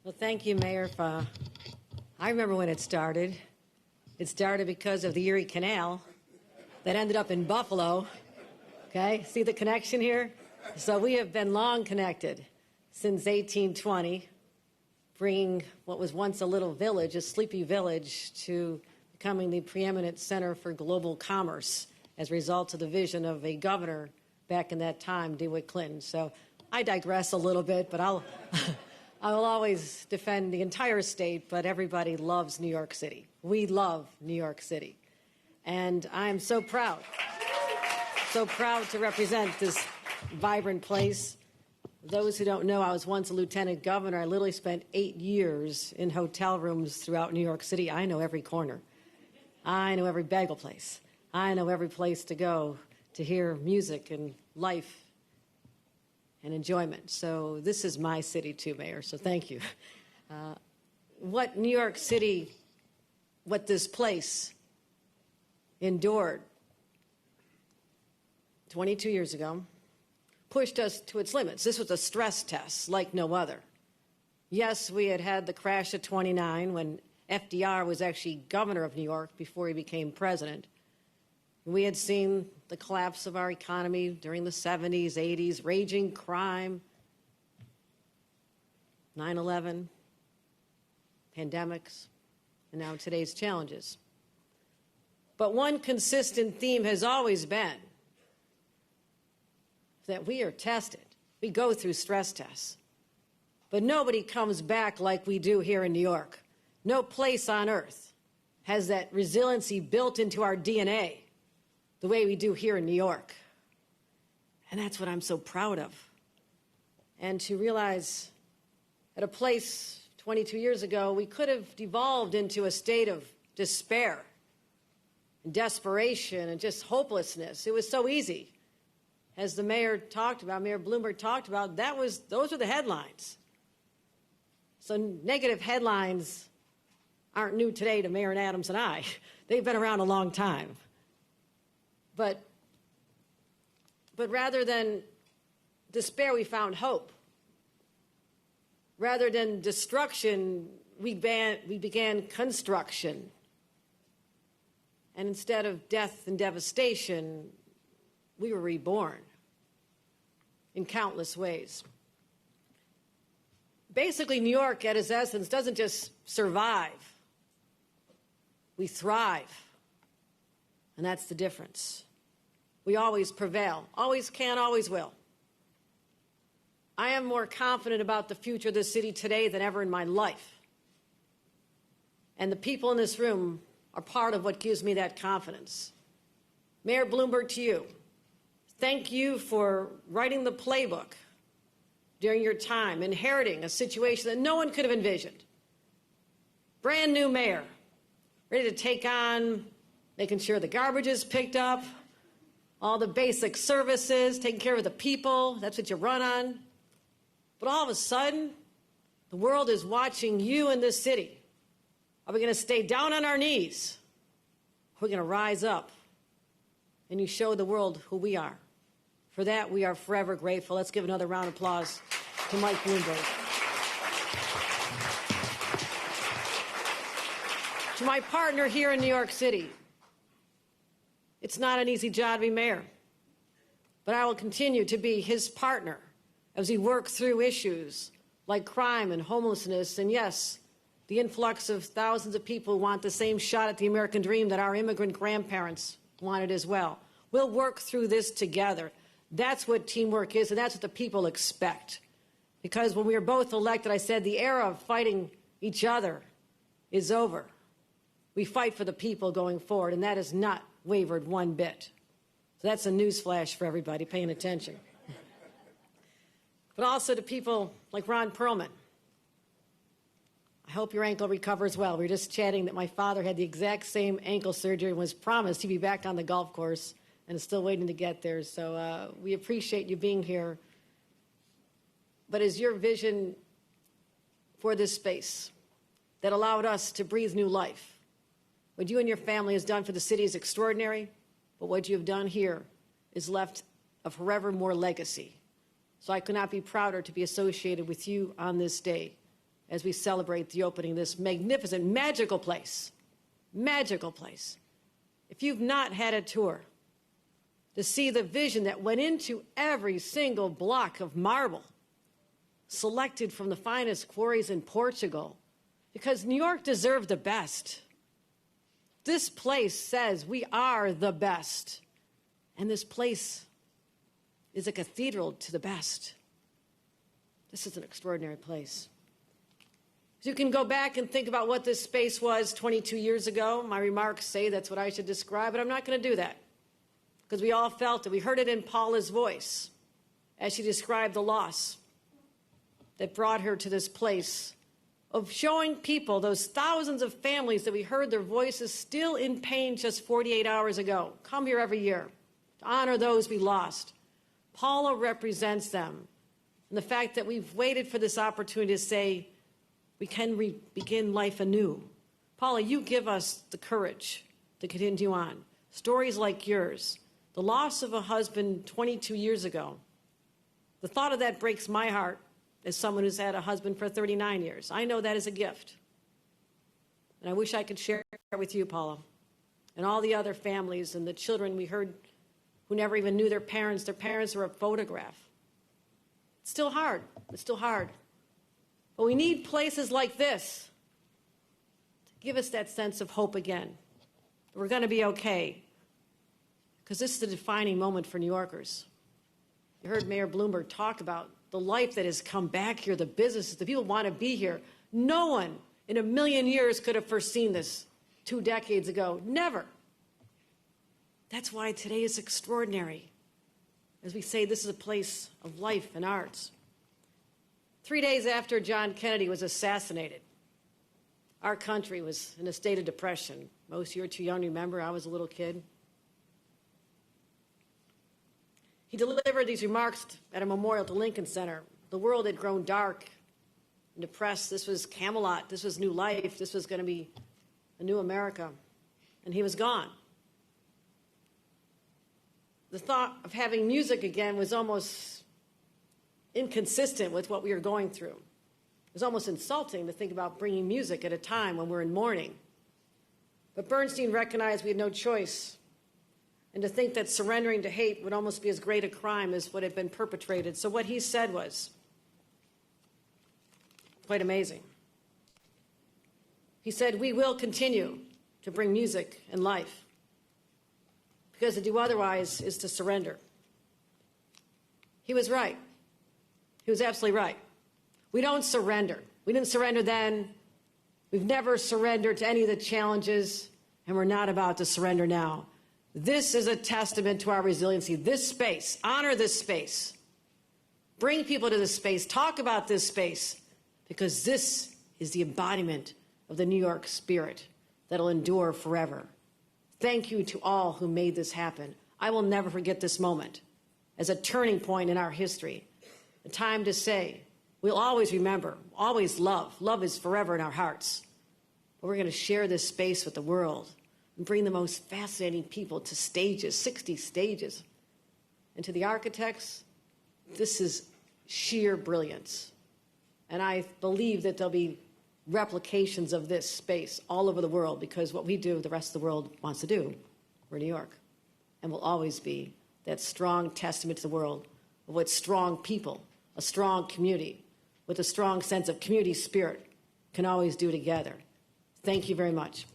Well, thank you, Mayor. I remember when it started. It started because of the Erie Canal that ended up in Buffalo. Okay, see the connection here? So we have been long connected since 1820, bringing what was once a little village, a sleepy village, to becoming the preeminent center for global commerce as a result of the vision of a governor back in that time, DeWitt Clinton. So I digress a little bit, but I will always defend the entire state, but everybody loves New York City. We love New York City. And I'm so proud to represent this vibrant place. Those who don't know, I was once a lieutenant governor. I literally spent 8 years in hotel rooms throughout New York City. I know every corner. I know every bagel place. I know every place to go to hear music and life and enjoyment. So this is my city too, Mayor, so thank you. What New York City, what this place endured 22 years ago, pushed us to its limits. This was a stress test like no other. Yes, we had had the crash of '29 when FDR was actually governor of New York before he became president. We had seen the collapse of our economy during the 70s, 80s, raging crime, 9/11, pandemics, and now today's challenges. But one consistent theme has always been that we are tested. We go through stress tests. But nobody comes back like we do here in New York. No place on earth has that resiliency built into our DNA the way we do here in New York. And that's what I'm so proud of. And to realize at a place 22 years ago, we could have devolved into a state of despair and desperation and just hopelessness. It was so easy. As the mayor talked about, Mayor Bloomberg talked about, those were the headlines. So negative headlines aren't new today to Mayor Adams and I. They've been around a long time. But rather than despair, we found hope. Rather than destruction, we began construction. And instead of death and devastation, we were reborn in countless ways. Basically, New York, at its essence, doesn't just survive. We thrive. And that's the difference. We always prevail. Always can, always will. I am more confident about the future of this city today than ever in my life. And the people in this room are part of what gives me that confidence. Mayor Bloomberg, to you, thank you for writing the playbook during your time, inheriting a situation that no one could have envisioned. Brand new mayor, ready to take on making sure the garbage is picked up, all the basic services, taking care of the people. That's what you run on. But all of a sudden, the world is watching you in this city. Are we going to stay down on our knees? We're going to rise up, and you show the world who we are. For that, we are forever grateful. Let's give another round of applause to Mike Bloomberg. To my partner here in New York City, it's not an easy job to be mayor, but I will continue to be his partner as we work through issues like crime and homelessness, and yes, the influx of thousands of people who want the same shot at the American dream that our immigrant grandparents wanted as well. We'll work through this together. That's what teamwork is, and that's what the people expect. Because when we were both elected, I said the era of fighting each other is over. We fight for the people going forward, and that has not wavered one bit. So that's a newsflash for everybody paying attention. But also to people like Ron Perelman. I hope your ankle recovers well. We were just chatting that my father had the exact same ankle surgery and was promised he'd be back on the golf course and is still waiting to get there. So we appreciate you being here. But is your vision for this space that allowed us to breathe new life? What you and your family has done for the city is extraordinary, but what you have done here is left a forevermore legacy. So I could not be prouder to be associated with you on this day. as we celebrate the opening of this magnificent, magical place. Magical place. If you've not had a tour to see the vision that went into every single block of marble, selected from the finest quarries in Portugal, because New York deserved the best. This place says we are the best, and this place is a cathedral to the best. This is an extraordinary place. So you can go back and think about what this space was 22 years ago. My remarks say that's what I should describe, but I'm not going to do that, because we all felt it. We heard it in Paula's voice as she described the loss that brought her to this place of showing people, those thousands of families that we heard their voices still in pain just 48 hours ago, come here every year to honor those we lost. Paula represents them. And the fact that we've waited for this opportunity to say we can begin life anew. Paula, you give us the courage to continue on. Stories like yours, the loss of a husband 22 years ago, the thought of that breaks my heart as someone who's had a husband for 39 years. I know that is a gift. And I wish I could share it with you, Paula, and all the other families and the children we heard who never even knew their parents. Their parents were a photograph. It's still hard. It's still hard. But we need places like this to give us that sense of hope again. We're going to be okay, because this is a defining moment for New Yorkers. You heard Mayor Bloomberg talk about the life that has come back here, the businesses, the people want to be here. No one in a million years could have foreseen this 2 decades ago. Never. That's why today is extraordinary. As we say, this is a place of life and arts. 3 days after John Kennedy was assassinated, our country was in a state of depression. Most of you are too young to remember. I was a little kid. He delivered these remarks at a memorial to Lincoln Center. The world had grown dark and depressed. This was Camelot. This was new life. This was going to be a new America. And he was gone. The thought of having music again was almost inconsistent with what we were going through. It was almost insulting to think about bringing music at a time when we're in mourning. But Bernstein recognized we had no choice, and to think that surrendering to hate would almost be as great a crime as what had been perpetrated. So what he said was quite amazing. He said, we will continue to bring music and life, because to do otherwise is to surrender. He was right. He was absolutely right. We don't surrender. We didn't surrender then. We've never surrendered to any of the challenges, and we're not about to surrender now. This is a testament to our resiliency. This space, honor this space. Bring people to this space. Talk about this space, because this is the embodiment of the New York spirit that'll endure forever. Thank you to all who made this happen. I will never forget this moment as a turning point in our history, a time to say, we'll always remember, always love. Love is forever in our hearts. But we're going to share this space with the world and bring the most fascinating people to stages, 60 stages. And to the architects, this is sheer brilliance. And I believe that there'll be replications of this space all over the world, because what we do, the rest of the world wants to do. We're New York. And will always be that strong testament to the world of what strong people, a strong community, with a strong sense of community spirit can always do together. Thank you very much.